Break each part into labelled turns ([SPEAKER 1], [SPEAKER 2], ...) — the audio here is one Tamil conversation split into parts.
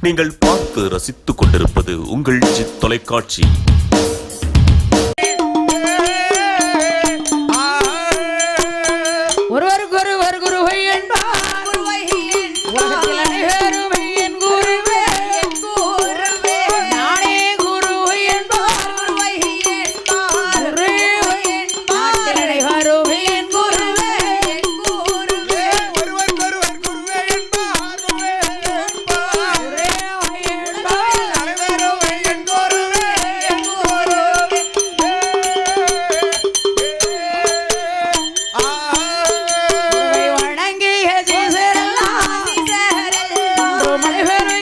[SPEAKER 1] நீங்கள் பார்த்து ரசித்துக் கொண்டிருப்பது உங்கள் ஜித் தொலைக்காட்சி.
[SPEAKER 2] ஒருவருக்கொருவர் குருவை என்பார் உலகத்தில் அனைவரும் என் குருவே நானே குருவை என்பார் நாட்டில் அனைவரும் என் குருவே
[SPEAKER 3] ஒருவருக்கொருவர் குருவே என்பார் அனைவரும் என் குருவே
[SPEAKER 2] வணங்கிய சீசரெல்லாம் மலைவரை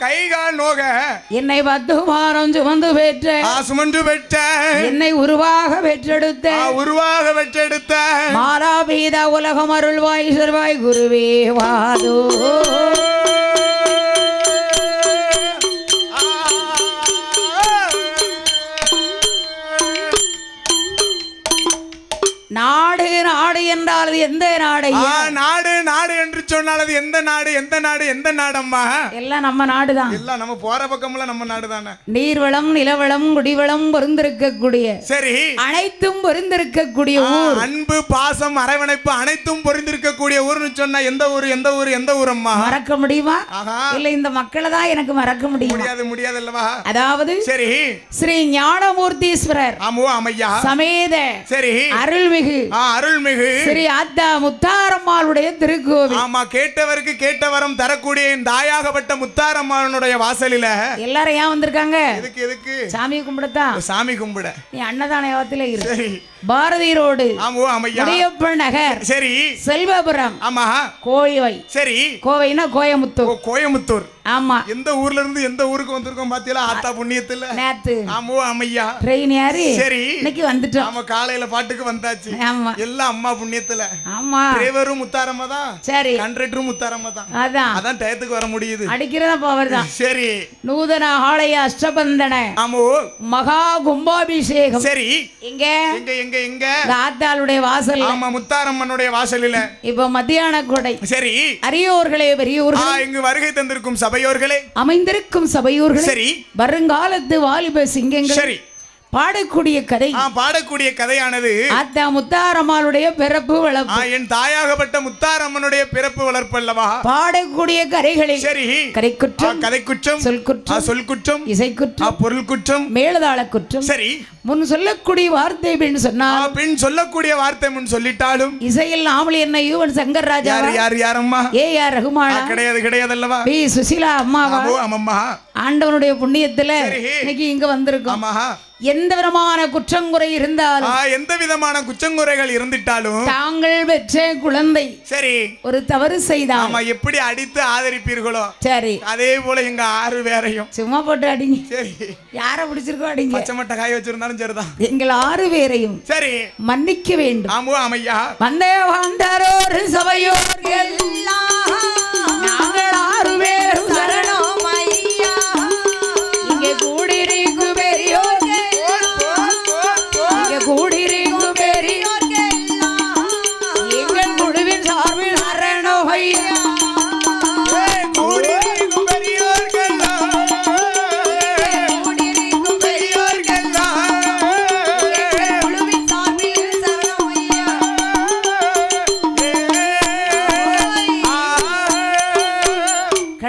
[SPEAKER 3] கைகால் நோக
[SPEAKER 2] என்னை 10 வாரம் சுமந்து பெற்ற என்னை உருவாக பெற்றெடுத்த மாதாபீதா உலகம் அருள்வாய் சர்வாய் குருவே வாதோ நாடு நாடு என்றால் எந்த நாடு?
[SPEAKER 3] நாடு நாடு என்று சொன்னால் அது எந்த நாடு? எந்த நாடம்மா?
[SPEAKER 2] எல்லாம் நம்ம நாடுதான்.
[SPEAKER 3] எல்லாம் நம்ம போற பக்கம்ல நம்ம நாடு தானே.
[SPEAKER 2] நீர்வளம் நிலவளம் குடிவளம் பொருந்திருக்கக்கூடிய
[SPEAKER 3] சரி
[SPEAKER 2] அனைத்தும் பொருந்திருக்கக்கூடிய ஊர்.
[SPEAKER 3] அன்பு பாசம் அரவணைப்பு அனைத்தும் பொருந்திருக்கக்கூடிய ஊர்னு சொன்னா எந்த ஊரம்மா?
[SPEAKER 2] மறக்க முடியுமா? இல்ல இந்த மக்களை தான் எனக்கு மறக்க
[SPEAKER 3] முடியாது அல்லவா?
[SPEAKER 2] அதாவது சரி ஸ்ரீ ஞானமூர்த்தீஸ்வரர்
[SPEAKER 3] ஆமையா
[SPEAKER 2] சமேத
[SPEAKER 3] சரி
[SPEAKER 2] அருள்மிகு
[SPEAKER 3] ஸ்ரீ
[SPEAKER 2] ஆத்தா முத்தாரம்மாளுடைய திருக்கோவில்.
[SPEAKER 3] ஆமா, கேட்டவருக்கு கேட்ட வரம் தரக்கூடிய தாயாகப்பட்ட முத்தாரம்மாளுடைய வாசலில
[SPEAKER 2] எல்லாரும் ஏன் வந்திருக்காங்க?
[SPEAKER 3] எதுக்கு?
[SPEAKER 2] சாமி கும்பிடத்தான்.
[SPEAKER 3] சாமி கும்பிட
[SPEAKER 2] நீ அன்னதானத்துல இரு. பாரதி ரோடு முடியப்பன் நகர் சரி செல்வபுரம் ஆமா கோவை சரி கோவைனா கோயமுத்தூர் ஆமா.
[SPEAKER 3] எந்த ஊர்ல இருந்து எந்த ஊருக்கு வந்திருக்கோம் பாத்தீங்களா? ஆத்தா புண்ணியத்துல
[SPEAKER 2] நேத்து
[SPEAKER 3] அம்மையா
[SPEAKER 2] ட்ரெயின் ஏறி
[SPEAKER 3] சரி
[SPEAKER 2] இன்னைக்கு வந்துட்டோம்.
[SPEAKER 3] ஆமா, காலையில பாட்டுக்கு வந்தாச்சு.
[SPEAKER 2] ஆமா,
[SPEAKER 3] எல்லாம் அம்மா புண்ணியத்துல.
[SPEAKER 2] ஆமா,
[SPEAKER 3] டிரைவரும் முத்தாரம்மா தான்,
[SPEAKER 2] சரி
[SPEAKER 3] கண்டக்டரும் முத்தாரம்மா தான்.
[SPEAKER 2] அதான்
[SPEAKER 3] டயத்துக்கு வர முடியுது.
[SPEAKER 2] அடிக்கிறதா பவர் தான்.
[SPEAKER 3] சரி
[SPEAKER 2] நூதன ஆலய அஷ்டபந்தன
[SPEAKER 3] ஆமோ
[SPEAKER 2] மகா கும்பாபிஷேகம்
[SPEAKER 3] சரி
[SPEAKER 2] எங்க ஆத்தாளுடைய வாசல்.
[SPEAKER 3] ஆமா, முத்தாரம்மனுடைய வாசலில
[SPEAKER 2] இப்ப மத்தியான கொடை.
[SPEAKER 3] சரி
[SPEAKER 2] அரியோர்களே பெரியோர்களே
[SPEAKER 3] இங்கு வருகை தந்திருக்கும் சபையோர்களே
[SPEAKER 2] அமைந்திருக்கும் சபையோர்களே
[SPEAKER 3] சரி
[SPEAKER 2] வருங்காலத்து வாலிப சிங்கங்கள்
[SPEAKER 3] சரி
[SPEAKER 2] பாடக்கூடிய
[SPEAKER 3] கதையானது
[SPEAKER 2] ஆத்தா முத்தாரம்மாளுடைய பிறப்பு வளர்ப்பு.
[SPEAKER 3] என் தாயாகப்பட்ட முத்தாரம்மனுடைய பிறப்பு வளர்ப்பு அல்லவா?
[SPEAKER 2] பாடக்கூடிய கரைகளில்
[SPEAKER 3] சரி
[SPEAKER 2] கதைக்குற்றம் சொல்குற்றம் இசைக்குற்றம்
[SPEAKER 3] பொருள் குற்றம்
[SPEAKER 2] மேலதாள குற்றம்
[SPEAKER 3] சரி
[SPEAKER 2] முன் சொல்லக்கூடிய வார்த்தை பின் சொன்னால்
[SPEAKER 3] பின் சொல்லக்கூடிய வார்த்தை முன் சொல்லிட்டாலும்
[SPEAKER 2] இசையில் நாமளி என்ன யுவன் சங்கர் ராஜா
[SPEAKER 3] யாரம்மா?
[SPEAKER 2] ஏஆர் ரகுமானா?
[SPEAKER 3] கிடையாது அல்லவா?
[SPEAKER 2] பி சுசிலா அம்மாவா?
[SPEAKER 3] ஆமாம்மா.
[SPEAKER 2] ஆண்டவனுடைய புண்ணியத்துல இன்னைக்கு இங்க வந்திருக்கோம். எந்த விதமான குற்றங்குறை இருந்தாலும்
[SPEAKER 3] எந்த விதமான குற்றங்குறைகள் இருந்துட்டாலும்
[SPEAKER 2] தாங்கள் பெற்ற குழந்தை
[SPEAKER 3] சரி ஒரு
[SPEAKER 2] தவறு செய்தால்
[SPEAKER 3] எப்படி அடித்து ஆதரிப்பீர்களோ
[SPEAKER 2] சரி அதே
[SPEAKER 3] போல எங்க 6 பேரையும்
[SPEAKER 2] சும்மா போட்டு அடிங்க.
[SPEAKER 3] சரி
[SPEAKER 2] யார பிடிச்சிருக்கோ அடிங்க.
[SPEAKER 3] பச்சை மட்டை காய வச்சிருந்தாலும் சரிதான்.
[SPEAKER 2] எங்கள் 6 பேரையும்
[SPEAKER 3] சரி
[SPEAKER 2] மன்னிக்க வேண்டும்.
[SPEAKER 3] ஆமையா.
[SPEAKER 2] வந்தோர் சபையோர்கள் நாங்கள் 6 பேரும் சரணம் ஐயா. இங்கே கூடியிருக்கும் பெரியோர்கள் எங்கள் குழுவின் சார்பில் சரணம் ஐயா.
[SPEAKER 3] கூடியிருக்கும் பெரியோர்கள்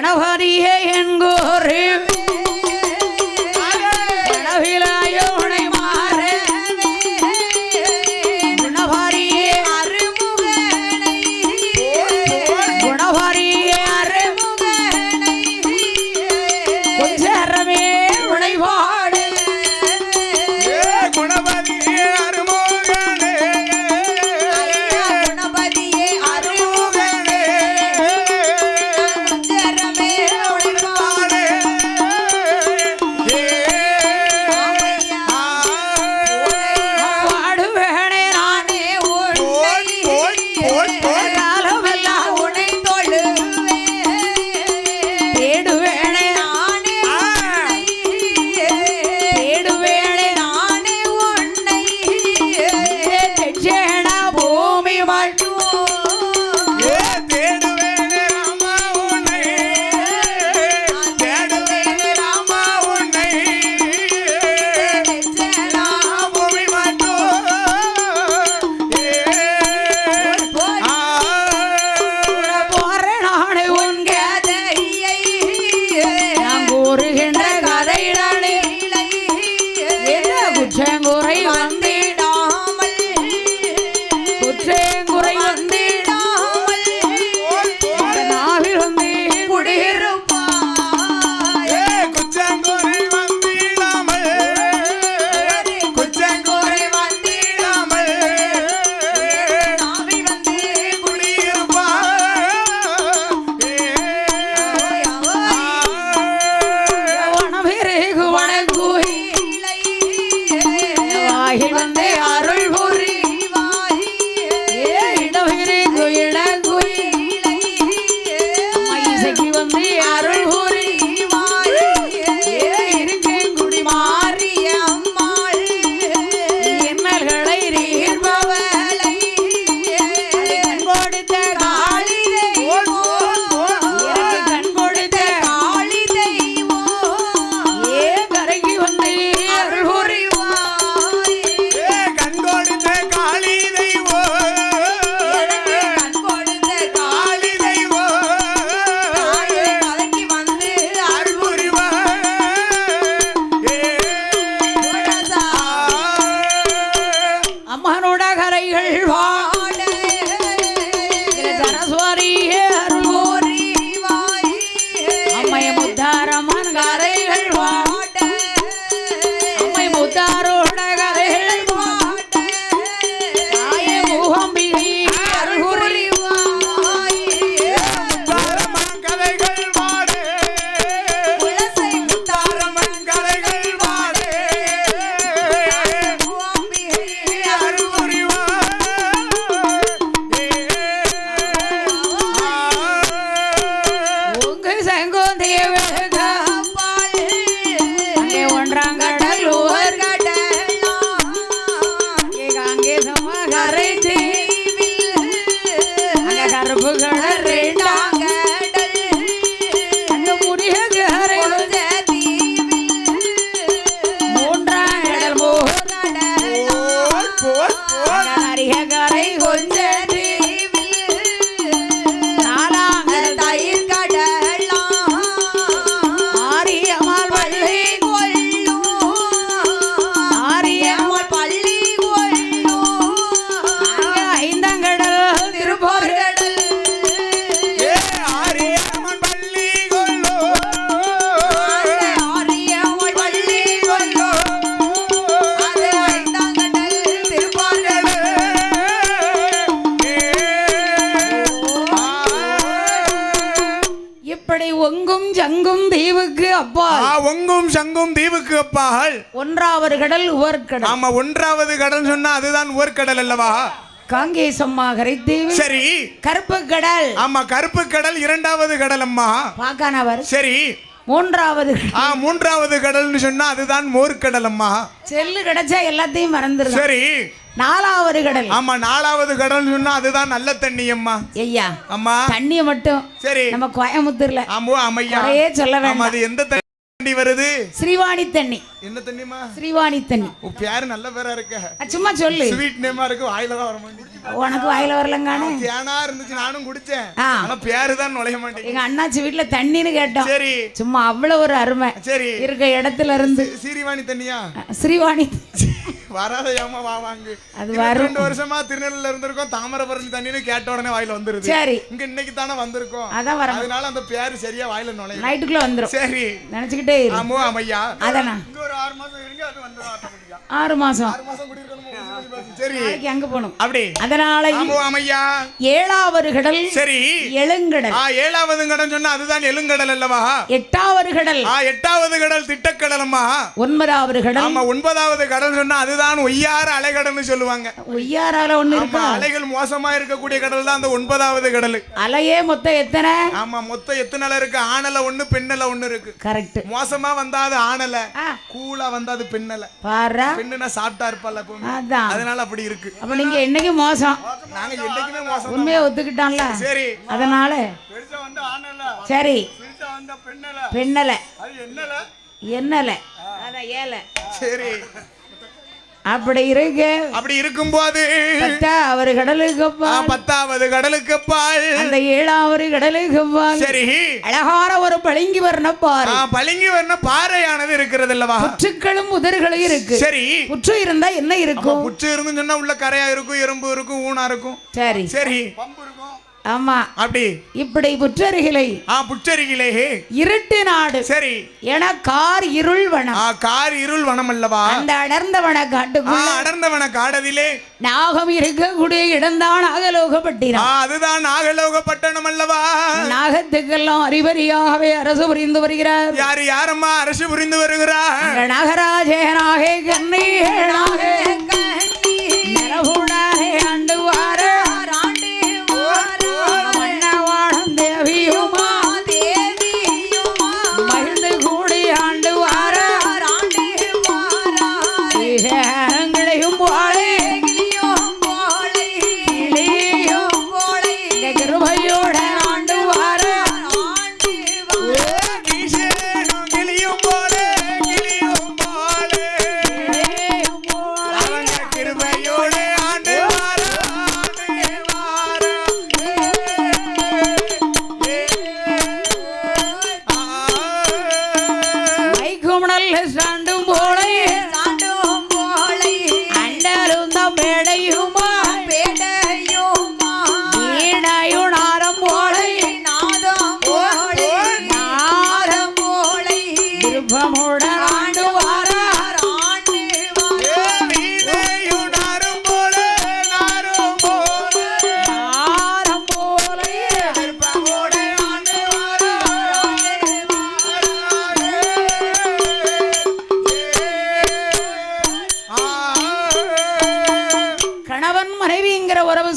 [SPEAKER 2] கணபதியே என்கோரு கணவிலாயோனை மாறே குணபரியே அருமுகனை குணபரியே அருமுகனை கொஞ்சரமே உடைவாடு
[SPEAKER 3] குணபதியே அருமோகனே
[SPEAKER 2] குணபதியே அருமுகனை கொஞ்சரமே உடைவாடு பாடுவேனே நானே காலமெல்லாம் உன்னை தொழுவேன் தேடுவேனே நானே தேடுவேனே நானே உன்னை தெச்சேன பூமி மட்டும்
[SPEAKER 3] தேடுவேனே ராமா உன்னை தேடுவேனே ராமா உன்னை பூமி மட்டும்
[SPEAKER 2] போறேன் நானே உன் கதையை நான் கூறுகின்ற கதையிலே என்ன குற்றங்குறை வந்திடாமல் குற்றங்குறை வந்திடாமல் இந்த நாவில் வந்து குடியிருப்பாய்
[SPEAKER 3] குச்சங்குறை வந்திடாமல் குச்சங்குறை வந்திடாமல்
[SPEAKER 2] நாவில் வந்து வனமிருகு வனங்குயிலை வாயில் வந்து அருள் புரிவாய் இடமிருகு இளங்குயிலை அம்மா இசைக்கு வந்து அருள் புரிவாய் இருக்கேன் குடி மாறிய அம்மாள் இன்னல்களை நீர்பவளை கண் கொடுத்த காளிதை எனக்கு கண் கொடுத்த காளி தெய்வம் கரைக்கு வந்து அருள் புரிவாய்
[SPEAKER 3] கண்கொடுத்த காளி தெய்வோ
[SPEAKER 2] எனக்கு கண் கொடுத்த
[SPEAKER 3] காளி தெய்வோ
[SPEAKER 2] கரைக்கு வந்து அருள் அம்மனோட கரைகள் வாட சரஸ்வரியே அருள் புரிவாய் அம்மை முத்தாரம்மன் கரைகள் வாட அம்மை முத்தாரோட கரைகள் வாட தாயே மூகம்பிகை அருள் புரிவாய்
[SPEAKER 3] தாரமன் கதைகள் பாடு
[SPEAKER 2] குலசை
[SPEAKER 3] தாரமன் கதைகள் பாடு
[SPEAKER 2] மூகம்பிகை
[SPEAKER 3] அருள் புரிவாய்
[SPEAKER 2] உங்கு செங்கோந்தைய விழுகாப்பால் அங்கே ஒன்றாம் கடல் ஓர் கடல் அங்கே சமகரை தீவில் அங்கே கருப்பு கடல் ரெண்டாம் கடல் அங்கே முடிய கரை தீவில் மூன்றாம் கடல் மூகடல் அரிய கரை கொஞ்ச தீவில் நாலாம் கடல் தயிர் கடல் ஆரியம்மாள் பள்ளி கொள்ளும் ஆரியம்மாள் பள்ளி கொள்ளும் ஐந்தங்கடல் திருப்போர் கடல்
[SPEAKER 3] ஆரியம்மன் பள்ளி கொள்ளோ
[SPEAKER 2] ஆரியம்மாள் பள்ளி கொள்ளும் அது ஐந்தங்கடல் திருப்போர் கடல் இப்படி ஒங்கும் ஜங்கும் தீவுக்கு அப்பால்
[SPEAKER 3] ஒங்கும் சங்கும் தீவுக்கு அப்பால்
[SPEAKER 2] ஒன்றாவது கடல் உவர்கடல்
[SPEAKER 3] ஆமா ஒன்றாவது கடல் சொன்னா அதுதான் ஓர்கடல் அல்லவா
[SPEAKER 2] காங்கேசம்மாகரை தீவு
[SPEAKER 3] சரி
[SPEAKER 2] கருப்பு கடல்
[SPEAKER 3] ஆமா கருப்பு கடல் இரண்டாவது கடல் அம்மா
[SPEAKER 2] பாக்கானவர்
[SPEAKER 3] சரி
[SPEAKER 2] மூன்றாவது
[SPEAKER 3] மூன்றாவது கடல்னு சொன்னா அதுதான் மோர்க்கடல் அம்மா
[SPEAKER 2] செல்லு கிடைச்சா எல்லாத்தையும் மறந்துடும்
[SPEAKER 3] சரி
[SPEAKER 2] நாலாவது கடல்
[SPEAKER 3] ஆமா நாலாவது கடல் சொன்னா அதுதான் நல்ல தண்ணி அம்மா
[SPEAKER 2] ஐயா
[SPEAKER 3] அம்மா
[SPEAKER 2] தண்ணிய மட்டும்
[SPEAKER 3] சரி
[SPEAKER 2] நம்ம கோயம்புத்தூர்ல
[SPEAKER 3] ஆமா ஆமையா
[SPEAKER 2] ஒரே சொல்ல
[SPEAKER 3] ஆமா
[SPEAKER 2] வேண்டாம்
[SPEAKER 3] அது எந்த தண்ணி வண்டி வருது?
[SPEAKER 2] ஸ்ரீவாணி தண்ணி.
[SPEAKER 3] என்ன தண்ணிமா?
[SPEAKER 2] ஸ்ரீவாணி தண்ணி.
[SPEAKER 3] பேரு நல்ல பேரா இருக்க.
[SPEAKER 2] சும்மா சொல்லு.
[SPEAKER 3] ஸ்வீட் நேமா இருக்கு, வாயில தான் வர மாட்டேங்குது.
[SPEAKER 2] உனக்கு வாயில வரலங்கானே.
[SPEAKER 3] தேனா இருந்துச்சு, நானும் குடிச்சேன். ஆனா பேரு தான் நுழைய மாட்டேங்குது.
[SPEAKER 2] எங்க அண்ணாச்சி வீட்டுல தண்ணின்னு கேட்டோம்.
[SPEAKER 3] சரி.
[SPEAKER 2] சும்மா அவ்வளவு ஒரு அருமை.
[SPEAKER 3] சரி.
[SPEAKER 2] இருக்க இடத்துல இருந்து.
[SPEAKER 3] ஸ்ரீவாணி தண்ணியா?
[SPEAKER 2] ஸ்ரீவாணி.
[SPEAKER 3] வராத ஏமா வா வாங்க.
[SPEAKER 2] அது வரும்.
[SPEAKER 3] 2 வருஷமா திருநெல்வேலில இருந்திருக்கோம். தாமிரபரணி தண்ணின்னு கேட்ட உடனே வாயில வந்துருது.
[SPEAKER 2] சரி.
[SPEAKER 3] இங்க இன்னைக்கு தானே வந்திருக்கோம்.
[SPEAKER 2] அதான் வர.
[SPEAKER 3] அதனால அந்த பேரு சரியா வாயில நுழைய.
[SPEAKER 2] நைட்டுக்குள்ள வந்துரும்.
[SPEAKER 3] சரி.
[SPEAKER 2] நினைச்சுக்கிட்டே இரு.
[SPEAKER 3] ஆமோ அம்மையா.
[SPEAKER 2] அதானா.
[SPEAKER 3] இங்க ஒரு 6 மாசம் இருங்க, அது வந்து ஆட்டோமேட்டிக்கா.
[SPEAKER 2] 6 மாசம்.
[SPEAKER 3] 6 மாசம் குடி இருக்கணும். சரி.
[SPEAKER 2] நாளைக்கு அங்க போணும்.
[SPEAKER 3] அப்படி.
[SPEAKER 2] அதனால
[SPEAKER 3] ஆமோ அம்மையா.
[SPEAKER 2] 7வது கடல்.
[SPEAKER 3] சரி.
[SPEAKER 2] எழுங்கடல்.
[SPEAKER 3] 7வது கடல் சொன்னா அதுதான் எழுங்கடல் அல்லவா?
[SPEAKER 2] 8வது கடல்.
[SPEAKER 3] 8வது கடல் திட்டக்கடல் அம்மா.
[SPEAKER 2] 9வது கடல்.
[SPEAKER 3] ஆமா 9வது கடல் சொன்னா அதுதான் ஒய்யார அலைகடல்னு சொல்லுவாங்க.
[SPEAKER 2] ஒய்யாரால ஒண்ணு இருக்கு.
[SPEAKER 3] அலைகள் மோசமா இருக்கக்கூடிய கடல் தான் அந்த 9வது கடல்.
[SPEAKER 2] அலையே மொத்தம் எத்தனை?
[SPEAKER 3] ஆமா மொத்தம் எத்தனை அலை இருக்கு? ஆணல 1 பெண்ணல 1 இருக்கு.
[SPEAKER 2] கரெக்ட்.
[SPEAKER 3] மோசமா வந்தா அது ஆணல, கூலா வந்தா அது பெண்ணல.
[SPEAKER 2] பாரா.
[SPEAKER 3] பெண்ணுனா சாப்பிட்டா இருப்பல்ல எப்பவுமே.
[SPEAKER 2] அதான்.
[SPEAKER 3] அதனால அப்படி இருக்கு.
[SPEAKER 2] அப்ப நீங்க என்னைக்கு மோசம்?
[SPEAKER 3] நாங்க என்னைக்குமே மோசம்.
[SPEAKER 2] உண்மையை ஒத்துக்கிட்டான்ல.
[SPEAKER 3] சரி.
[SPEAKER 2] அதனால
[SPEAKER 3] பெருசா வந்து ஆணல.
[SPEAKER 2] சரி.
[SPEAKER 3] பெருசா வந்தா பெண்ணல.
[SPEAKER 2] பெண்ணல.
[SPEAKER 3] அது என்னல?
[SPEAKER 2] என்னல. அதான் ஏல.
[SPEAKER 3] சரி.
[SPEAKER 2] அப்படி இருக்கு.
[SPEAKER 3] அப்படி இருக்கும்போது
[SPEAKER 2] 10வது கடலுக்கு அப்பால்.
[SPEAKER 3] 10வது கடலுக்கு அப்பால்.
[SPEAKER 2] அந்த 7வது கடலுக்கு அப்பால்.
[SPEAKER 3] சரி.
[SPEAKER 2] அழகான ஒரு பளிங்கு வர்ண பாறை.
[SPEAKER 3] பளிங்கு வர்ண பாறையானது இருக்கிறது அல்லவா?
[SPEAKER 2] புற்றுக்களும் உதர்களும் இருக்கு.
[SPEAKER 3] சரி.
[SPEAKER 2] புற்று இருந்தா என்ன இருக்கும்?
[SPEAKER 3] புற்று இருந்து சொன்னா உள்ள கரையா இருக்கும், எறும்பு இருக்கும், ஊனா இருக்கும்.
[SPEAKER 2] சரி.
[SPEAKER 3] சரி.
[SPEAKER 2] ஆமா.
[SPEAKER 3] அப்படி
[SPEAKER 2] இப்படி புற்றருகிலை.
[SPEAKER 3] புற்றருகிலே
[SPEAKER 2] இருட்டு நாடு.
[SPEAKER 3] சரி.
[SPEAKER 2] என கார் இருள் வனம்.
[SPEAKER 3] கார் இருள் வனம் அல்லவா?
[SPEAKER 2] அந்த அடர்ந்த வன காட்டுக்குள்ள.
[SPEAKER 3] அடர்ந்த வன காடதிலே
[SPEAKER 2] நாகம் இருக்கக்கூடிய இடம்தான் நாகலோகப்பட்டினம்.
[SPEAKER 3] அதுதான் நாகலோகப்பட்டணம் அல்லவா?
[SPEAKER 2] நாகத்துக்கெல்லாம் அறிவறியாகவே அரசு புரிந்து வருகிறார்.
[SPEAKER 3] யாரு யாரம்மா அரசு புரிந்து வருகிறார்?
[SPEAKER 2] நாகராஜனாக கண்ணீராக நரகுடாரே ஆண்டு வார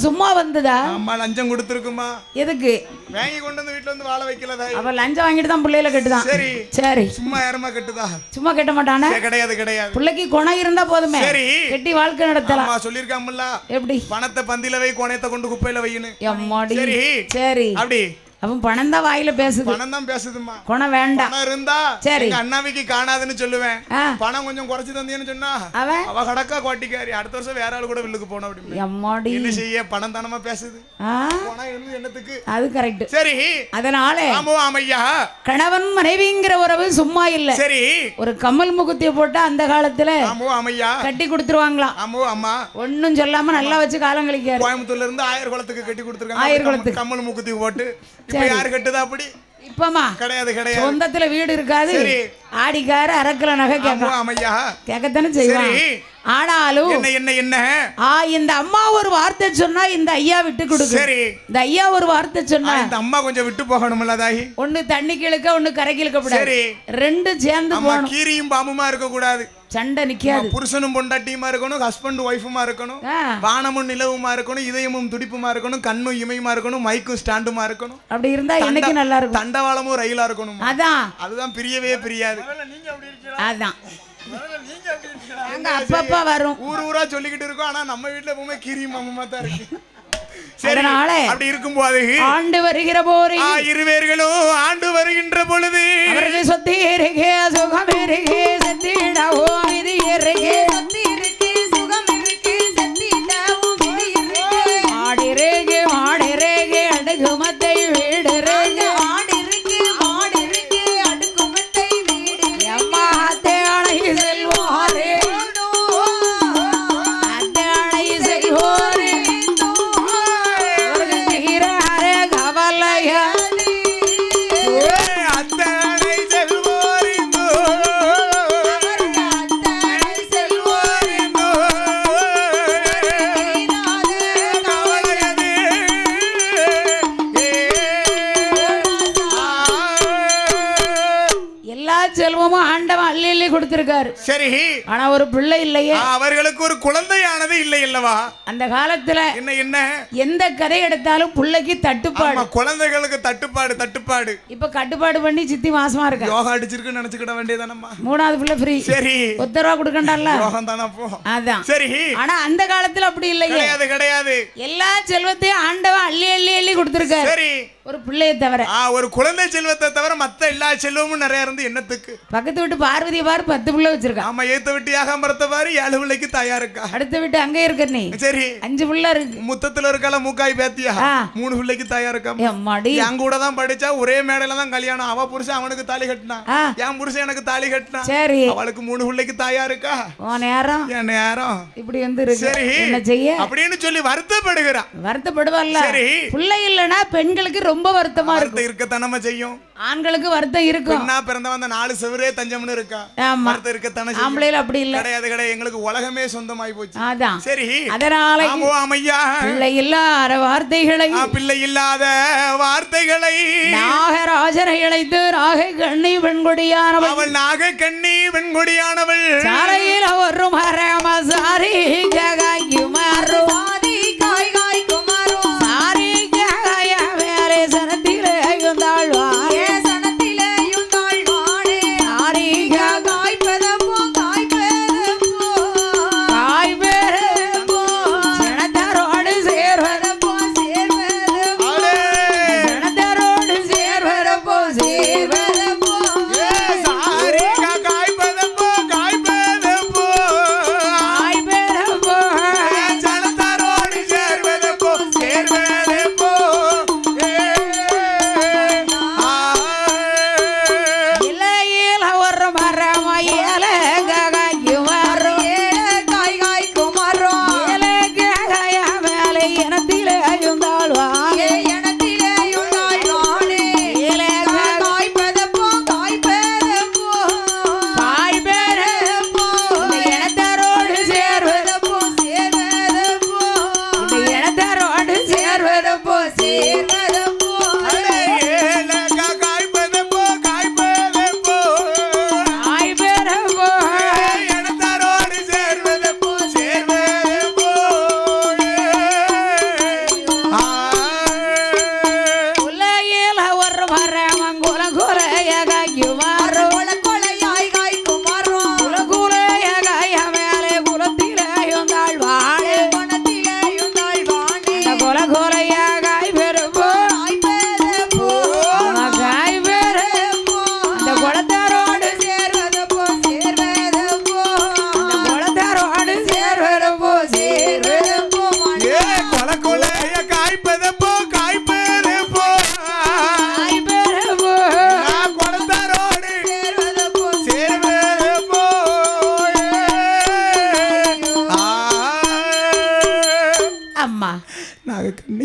[SPEAKER 2] சும்மா வந்ததா?
[SPEAKER 3] அம்மா லஞ்சம் கொடுத்துருக்குமா?
[SPEAKER 2] எதுக்கு?
[SPEAKER 3] வாங்கி கொண்டு வந்து வீட்ல வந்து வாழ வைக்கலதா?
[SPEAKER 2] அவ லஞ்சம் வாங்கிட்டு தான் பிள்ளையில கட்டுதான்.
[SPEAKER 3] சரி
[SPEAKER 2] சரி.
[SPEAKER 3] சும்மா யாரமா கட்டுதா?
[SPEAKER 2] சும்மா கட்ட மாட்டானே.
[SPEAKER 3] கிடையாது கிடையாது.
[SPEAKER 2] பிள்ளைக்கு குணம் இருந்தா போதுமே.
[SPEAKER 3] சரி.
[SPEAKER 2] கட்டி வாழ்க்கை நடத்தலாம்.
[SPEAKER 3] அம்மா சொல்லிருக்காமல்ல. எப்படி? பணத்தை பந்தில வை, கோணையத்தை கொண்டு குப்பையில வையின்னு.
[SPEAKER 2] அம்மாடி.
[SPEAKER 3] சரி
[SPEAKER 2] சரி.
[SPEAKER 3] அப்படி.
[SPEAKER 2] அவன் பணம் தான் வாயில பேசுது.
[SPEAKER 3] பணம் தான் பேசுதுமா.
[SPEAKER 2] குணம் வேண்டாம்.
[SPEAKER 3] பணம் இருந்தா
[SPEAKER 2] சரி
[SPEAKER 3] எங்க அண்ணாவிக்கு காணாதுன்னு சொல்லுவேன். பணம் கொஞ்சம் குறைச்சு தந்தீன்னு சொன்னா அவ கடக்கா கோட்டிக்காரி அடுத்த வருஷம் வேற ஆளு கூட வில்லுக்கு போன அப்படி. அம்மாடி. என்ன செய்ய? பணம் தானமா பேசுது. பணம் இருந்து என்னத்துக்கு? அது கரெக்ட். சரி. அதனால ஆமையா கணவன் மனைவிங்கிற உறவு சும்மா இல்ல. சரி. ஒரு கம்மல் முகுத்திய போட்டா அந்த காலத்துல ஆமையா கட்டி கொடுத்துருவாங்களாம். ஆமோ அம்மா ஒன்னும் சொல்லாம நல்லா வச்சு காலம் கழிக்காரு. கோயம்புத்தூர்ல இருந்து ஆயர் குளத்துக்கு கட்டி கொடுத்துருக்காங்க. ஆயர் குளத்துக்கு கம்மல் முகுத்தி போட்டு. இப்ப யாரு கட்டுதா அப்படி? இப்பமா கிடையாது கிடையாது. சொந்தத்துல வீடு இருக்காது. ஆடிக்கார அரக்கல நகை கேட்கலாம். கேட்கத்தானே செய்வான். ஆனாலும் என்ன என்ன என்ன இந்த அம்மா ஒரு வார்த்தை சொன்னா இந்த ஐயா விட்டு கொடுக்கு. சரி. இந்த ஐயா ஒரு வார்த்தை சொன்னா இந்த அம்மா கொஞ்சம் விட்டு போகணும்ல தாயி. ஒன்னு தண்ணி கிழக்க ஒன்னு கரை கிழக்க கூடாது. சரி. ரெண்டு சேர்ந்து போகணும். கீரியும் பாம்புமா இருக்க கூடாது. சண்டை நிக்காது. புருஷனும் பொண்டாட்டியுமா இருக்கணும், ஹஸ்பண்ட் ஒய்ஃபுமா இருக்கணும், வானமும் நிலவுமா இருக்கணும், இதயமும் துடிப்புமா இருக்கணும், கண்ணும் இமையுமா இருக்கணும், மைக்கும் ஸ்டாண்டுமா இருக்கணும். அப்படி இருந்தா என்னைக்கு நல்லா இருக்கும். தண்டவாளமும் ரயிலா இருக்கணும். அதான் அதுதான் பிரியவே பிரியாது. அதான் அப்பப்பா வரும். ஊர் ஊரா சொல்லிக்கிட்டு இருக்கோம். ஆனா நம்ம வீட்டுல எப்பவுமே கீரியும் பாம்புமா தான் இருக்கு. அதனால அப்படி இருக்கும்போது ஆண்டு வருகிற போது இருவேர்களும் ஆண்டு வருகின்ற பொழுது அவர்கள் சொத்தே
[SPEAKER 2] செல்வமும் ஆண்டவன் அள்ளி அள்ளி கொடுத்திருக்காரு.
[SPEAKER 3] சரி.
[SPEAKER 2] ஆனா ஒரு பிள்ளை இல்லையே.
[SPEAKER 3] அவர்களுக்கு ஒரு குழந்தையானது இல்லை அல்லவா?
[SPEAKER 2] அந்த காலத்துல
[SPEAKER 3] என்ன
[SPEAKER 2] எந்த கதை எடுத்தாலும் பிள்ளைக்கு தட்டுப்பாடு,
[SPEAKER 3] குழந்தைகளுக்கு தட்டுப்பாடு.
[SPEAKER 2] இப்ப கட்டுப்பாடு பண்ணி சித்தி மாசமா இருக்க
[SPEAKER 3] யோகா அடிச்சிருக்குன்னு நினைச்சுக்கிட வேண்டியதானம்மா.
[SPEAKER 2] 3வது பிள்ளை ஃப்ரீ.
[SPEAKER 3] சரி.
[SPEAKER 2] 10 ரூபா கொடுக்கண்டால
[SPEAKER 3] யோகம் தானே போ.
[SPEAKER 2] அதான்.
[SPEAKER 3] சரி.
[SPEAKER 2] ஆனா அந்த காலத்துல அப்படி இல்லையே.
[SPEAKER 3] கிடையாது.
[SPEAKER 2] எல்லா செல்வத்தையும் ஆண்டவன் அள்ளி அள்ளி அள்ளி கொடுத்திருக்காரு.
[SPEAKER 3] சரி.
[SPEAKER 2] ஒரு பிள்ளையை தவிர,
[SPEAKER 3] ஒரு குழந்தை செல்வத்தை தவிர மத்த எல்லா செல்வமும் நிறைய இருந்து என்னத்துக்கு?
[SPEAKER 2] பக்கத்து வீட்டு பார்வதி பாரு 10 பிள்ளை வச்சிருக்கா.
[SPEAKER 3] ஆமா, ஏத்த விட்டு யாகம்பரத்தை பாரு 7 பிள்ளைக்கு தயாரா இருக்கா.
[SPEAKER 2] அடுத்த வீட்டு அங்க இருக்க நீ.
[SPEAKER 3] சரி.
[SPEAKER 2] 5 பிள்ளை இருக்கு.
[SPEAKER 3] முத்தத்துல இருக்கால மூக்காய் பேத்தியா 3 பிள்ளைக்கு தயாரா இருக்கா.
[SPEAKER 2] எம்மாடி,
[SPEAKER 3] என் கூட தான் படிச்சா, ஒரே மேடையில தான் கல்யாணம். அவ புருஷன் அவனுக்கு தாலி கட்டினான், என் புருஷன் எனக்கு தாலி கட்டினான்.
[SPEAKER 2] சரி.
[SPEAKER 3] அவளுக்கு 3 பிள்ளைக்கு தயாரா இருக்கா.
[SPEAKER 2] நேரம்
[SPEAKER 3] என் நேரம்
[SPEAKER 2] இப்படி வந்து இருக்கு.
[SPEAKER 3] சரி.
[SPEAKER 2] என்ன செய்ய
[SPEAKER 3] அப்படின்னு சொல்லி வருத்தப்படுகிறா.
[SPEAKER 2] வருத்தப்படுவல்ல.
[SPEAKER 3] சரி.
[SPEAKER 2] பிள்ளை இல்லனா பெண்களுக்கு ரொம்ப வருத்தமா இருக்கும்.
[SPEAKER 3] இருக்கத்தானே செய்யும்.
[SPEAKER 2] ஆண்களுக்கு வருத்தம் இருக்கும்.
[SPEAKER 3] பெண்ணா பிறந்தவன் 4 செவரே தஞ்சம்னு இருக்கா. வருத்தம் இருக்கத்தானே செய்யும்.
[SPEAKER 2] ஆம்பளையில அப்படி இல்ல.
[SPEAKER 3] கிடையாது. எங்களுக்கு உலகமே சொந்தமாய் போச்சு.
[SPEAKER 2] அதான்.
[SPEAKER 3] சரி.
[SPEAKER 2] அதனால
[SPEAKER 3] ஆமையா
[SPEAKER 2] பிள்ளை இல்லாத வார்த்தைகளை
[SPEAKER 3] நாகராஜரை
[SPEAKER 2] அழைத்து நாகை கண்ணி பெண்கொடியானவள்.
[SPEAKER 3] அவள் நாகை கண்ணி பெண்கொடியானவள்.
[SPEAKER 2] சாரையில் ஒரு மரம சாரி ஜகாயு மாறு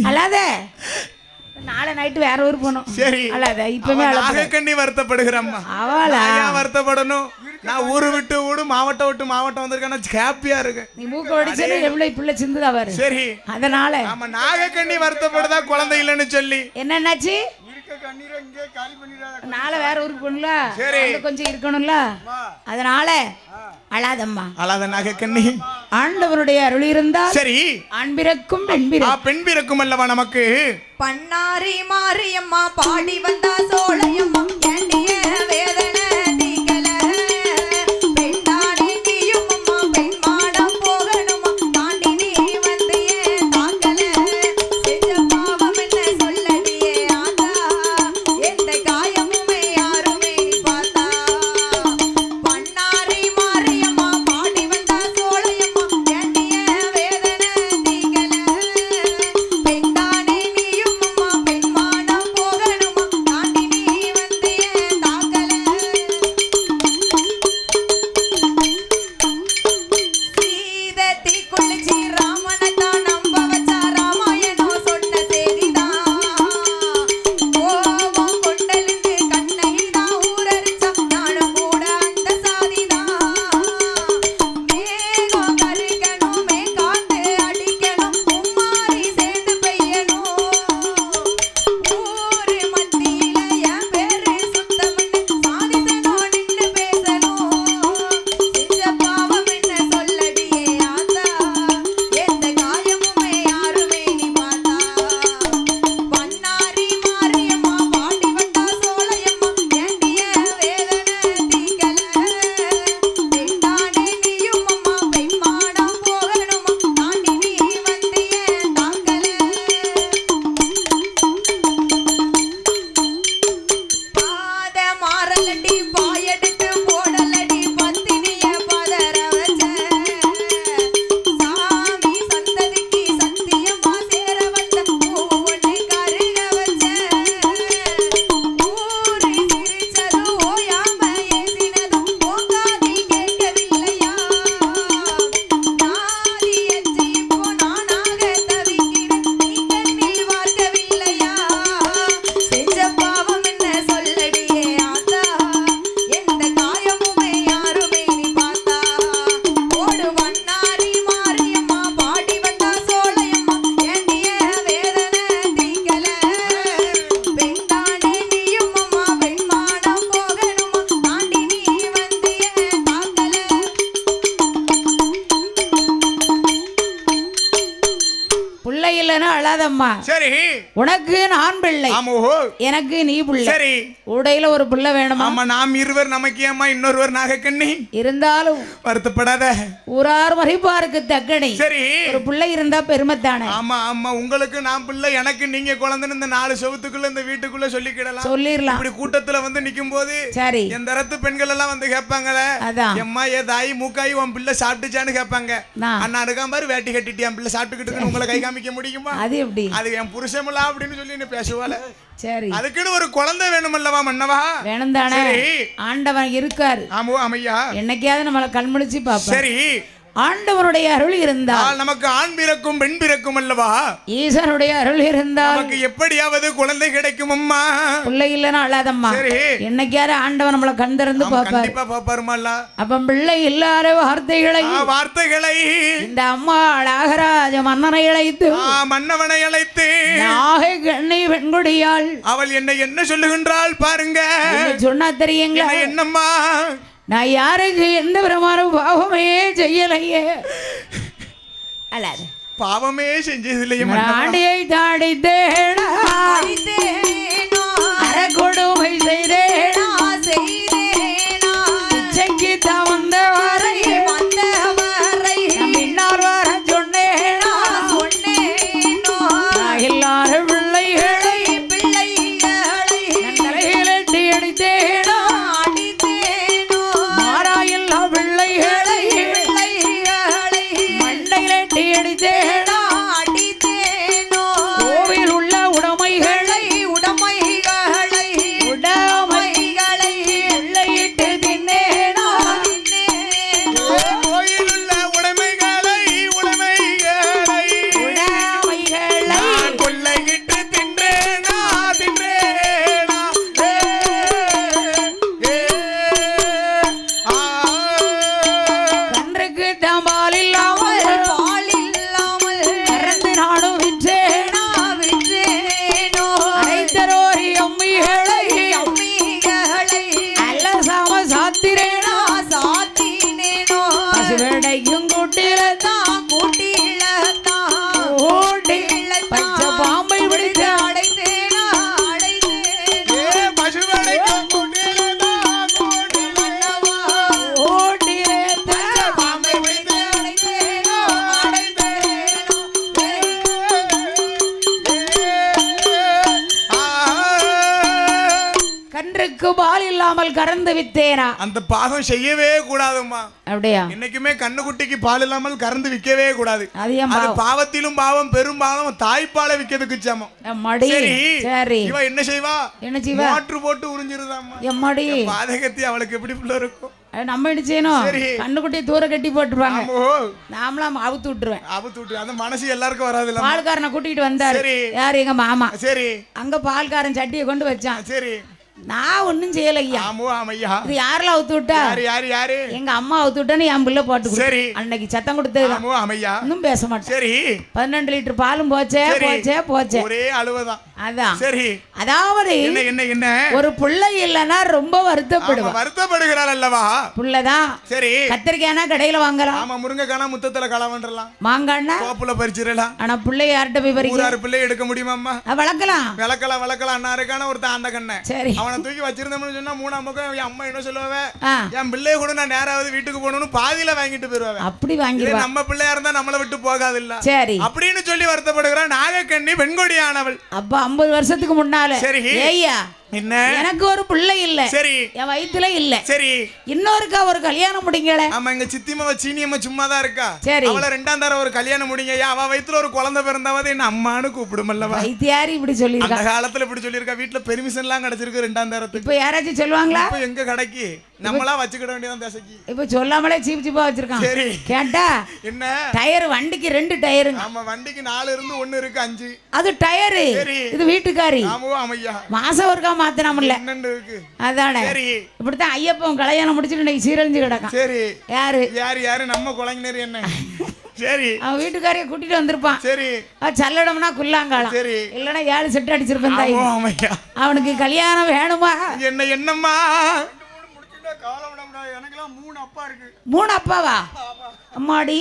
[SPEAKER 2] அல்லாத நாளை நைட்டு வேற ஊர் போனோம். சரி. அல்லாத இப்பவே
[SPEAKER 3] நாகக்கண்ணி வருத்தப்படுகிறம்மா. அவளா வருத்தப்படணும்? நான் ஊரு விட்டு ஊடு மாவட்டம் விட்டு மாவட்டம் வந்திருக்கேன்னா ஹாப்பியா இருக்கு.
[SPEAKER 2] நீ மூக்க வடிச்சே எவ்வளவு பிள்ளை சிந்துதா பாரு.
[SPEAKER 3] சரி.
[SPEAKER 2] அதனால
[SPEAKER 3] நம்ம நாகக்கண்ணி வருத்தப்படுதா குழந்தை இல்லைன்னு சொல்லி.
[SPEAKER 2] என்னன்னாச்சு? நாளை வேற ஊருக்கு போகணும்ல, கொஞ்சம் இருக்கணும்ல, அதனால அழாதம்மா.
[SPEAKER 3] அழாத நாகக்கண்ணி.
[SPEAKER 2] ஆண்டவருடைய அருள் இருந்தால்
[SPEAKER 3] சரி.
[SPEAKER 2] ஆண் பிறக்கும் பெண்
[SPEAKER 3] பிறக்கும் அல்லவா நமக்கு.
[SPEAKER 4] பண்ணாரி மாரியம்மா பாடி வந்தா சோழையம்மா ஏண்டிய வேதனை
[SPEAKER 2] அழாதம்மா.
[SPEAKER 3] சரி.
[SPEAKER 2] உனக்கு நான் பிள்ளை, எனக்கு நீ பிள்ளை.
[SPEAKER 3] சரி.
[SPEAKER 2] உடையில ஒரு பிள்ளை வேணுமா?
[SPEAKER 3] ஆமா, நாம் இருவர் நமக்கு ஏமா இன்னொருவர் நாகக்கண்ணி.
[SPEAKER 2] இருந்தாலும்
[SPEAKER 3] வருத்தப்படாத,
[SPEAKER 2] ஊரார் மறைப்பாருக்கு தக்கணி.
[SPEAKER 3] சரி.
[SPEAKER 2] ஒரு பிள்ளை இருந்தா பெருமை தானே.
[SPEAKER 3] ஆமா ஆமா, உங்களுக்கு நான் பிள்ளை, எனக்கு நீங்க குழந்தைன்னு இந்த 4 செவத்துக்குள்ள இந்த வீட்டுக்குள்ள சொல்லிக்கிடலாம்,
[SPEAKER 2] சொல்லிடலாம்.
[SPEAKER 3] இப்படி கூட்டத்துல வந்து நிக்கும் போது
[SPEAKER 2] சரி
[SPEAKER 3] என் தரத்து பெண்கள் எல்லாம் வந்து கேட்பாங்களே, எம்மா ஏ தாய் மூக்காய் உன் பிள்ளை சாப்பிட்டுச்சான்னு கேட்பாங்க. அண்ணா இருக்கா மாதிரி வேட்டி கட்டிட்டு என் பிள்ளை சாப்பிட்டுக்கிட்டு உங்களை கை காமிக்க முடியுமா? அது எப்படி? அது என் புருஷமில்லா அப்படின்னு சொல்லி என்ன பேசுவால. சரி, அதுக்குன்னு ஒரு குழந்தை வேணுமல்லவா மன்னவா? வேணும் தானே. ஆண்டவன் இருக்காரு. ஆமோ அமையா, என்னைக்காவது நம்மளை கண்முழிச்சு பாப்பா. சரி, ஆண்டவருடைய அருள் இருந்தால் நமக்கு ஆண் பிறக்கும் பெண் பிறக்கும் அல்லவா? ஈசனுடைய அருள் இருந்தால் நமக்கு எப்படியாவது குழந்தை கிடைக்கும் அம்மா. பிள்ளை இல்லைன்னா அழாதம்மா. என்னைக்காவது ஆண்டவன் நம்மளை கண் திறந்து பாப்பாரு. கண்டிப்பா பாப்பாருமால்ல. அப்ப பிள்ளை இல்லாத வார்த்தைகளை இந்த அம்மா நாகராஜ மன்னனை அழைத்து, மன்னவனை அழைத்து, நாகக்கண்ணி பெண்குடியாள் அவள் என்னை என்ன சொல்லுகின்றாள் பாருங்க. சொன்னா தெரியுங்களா? என்னம்மா, நான் யாருக்கு எந்த விதமான பாவமே செய்யலையே. அல்லாத பாவமே செஞ்சதில்லையே. ஆண்டியை தாடித்தேனா, கொடுமை செய்தேனா, இச்சைக்கு தான் வந்தவரை பின்னால் வர சொன்னேனா, இல்லாத பிள்ளைகளை தலையிலட்டி அடித்தேனா, கோவில் உள்ள உடைமைகளை உள்ளையிட்டு தின்னேனா, கோயில் உள்ள உடைமைகளை கொள்ளையிட்டு தின்றேனா. கன்றுக்கு தம்பால் இல்லாமல் பசுவடைக்கும் கூட்டிலத்தான் பச்சை பாம்பை பிடித்து அடைத்தேனா, பசுவடைக்கும் பாம்பை பிடித்து அடைத்தேனா. கன்றுக்கு பால் இல்லாமல் கறந்து வித்தேனா. அந்த பாகம் செய்யவே கூடாதும்மா. அப்படியா? இன்னைக்குமே கண்ணுக்குட்டிக்கு பால் இல்லாமல் கறந்து விற்கவே கூடாது. அது பாவத்திலும் பாவம், பெரும் பாவம். தாய்ப்பாலை விற்கிறதுக்கு சமம். சரி, இவ என்ன செய்வா? மாற்று போட்டு உறிஞ்சிருதாம்மா. எம்மாடி பாதகத்தி, அவளுக்கு எப்படி பிள்ளை இருக்கும்? நம்ம என்ன செய்யணும்? கண்ணுக்குட்டியை தூர கட்டி போட்டுருவாங்க, நாமளாம் அவுத்து விட்டுருவேன். அந்த மனசு எல்லாருக்கும் வராது. பால்காரனை கூட்டிட்டு வந்தாரு. யாரு? எங்க மாமா. சரி, அங்க பால்காரன் சட்டியை கொண்டு வச்சான். சரி, நான் ஒன்னும் செய்யலையா. இது யாரெல்லாம் அவுத்து விட்டா? யாரு? எங்க அம்மா அவுத்து விட்டான்னு என் பிள்ளை போட்டு. சரி, அன்னைக்கு சத்தம் கொடுத்தது இன்னும் பேச மாட்டேன். சரி, 12 லிட்டர் பாலும் போச்சே. ஒரே அழுவதான். அதான். சரி, அதாவது என்ன ஒரு பிள்ளை இல்லைன்னா ரொம்ப வருத்தப்படுகிறாள் அல்லவா? புள்ளதான். சரி, கத்திரிக்காய்னா கடையில வாங்கலாம். ஆமா, முருங்கைக்கானா முத்தத்துல களவன்றலாம். மாங்காய்னா தோப்புல பறிச்சிடலாம். ஆனா பிள்ளை யார்கிட்ட போய் பறிக்க? பிள்ளை எடுக்க முடியுமா? வளர்க்கலாம். அண்ணாருக்கான ஒரு தாண்ட கண்ண. சரி, அவனை தூக்கி வச்சிருந்தோம்னு சொன்னா 3ஆம் பக்கம் என் அம்மா என்ன சொல்லுவாங்க, என் பிள்ளைய கூட நான் நேராவது வீட்டுக்கு போகணும்னு பாதியில வாங்கிட்டு போயிருவாங்க. அப்படி வாங்கி நம்ம பிள்ளையா இருந்தா நம்மளை விட்டு போகாது இல்ல. சரி, அப்படின்னு சொல்லி வருத்தப்படுகிறான் நாகக்கண்ணி பெண்கொடியானவள். அப்ப 50 வருஷத்துக்கு முன்னால. சரி, ஏய்யா என்ன, எனக்கு ஒரு பிள்ளை இல்ல. சரி, என் வயித்துல இல்ல. சரி, இன்னொருக்கா ஒரு கல்யாணம் முடிங்கல. ஆமா, எங்க சித்திமாவ சீனியம்மா சும்மா தான் இருக்கா. சரி, அவள 2ஆம் தடவை ஒரு கல்யாணம் முடிங்கயா. அவ வயித்துல ஒரு குழந்தை பிறந்தாவது என்ன அம்மான்னு கூப்பிடுமல்லவா? வைத்தியாரி இப்படி சொல்லிருக்கா. அந்த காலத்துல இப்படி சொல்லிருக்கா. வீட்டுல பெர்மிஷன் எல்லாம் கிடைச்சிருக்கு 2ஆம் தடவை. இப்ப யாராச்சும் சொல்லுவாங்களா? இப்ப எங்க கடைக்கு நம்மளா வச்சுக்கிட வேண்டியதான் தேசக்கு. இப்ப சொல்லாமலே சீப்பா வச்சிருக்கான். சரி, கேட்டா என்ன டயர்? வண்டிக்கு 2 டயரு. ஆமா, வண்டிக்கு 4 இருந்து 1 இருக்கு 5. அது டயரு. இது வீட்டுக்காரி. மாசம் ஒருக்கா மாத்தனாமல்ல. அதானே. இப்படித்தான் ஐயப்பன் கல்யாணம் முடிச்சுட்டு இன்னைக்கு சீரழிஞ்சு கிடக்கான். சரி, யாரு நம்ம குழந்தைனர் என்ன? சரி, அவன் வீட்டுக்காரைய கூட்டிட்டு வந்திருப்பான். சரி, சல்லடம்னா குல்லாங்காலம். சரி, இல்லன்னா 7 செட் அடிச்சிருப்பேன் தாய். அவனுக்கு கல்யாணம் வேணுமா? என்னம்மா? எனக்கெல்லாம் 3 அப்பா இருக்கு. 3 அப்பாவா? அம்மாடி,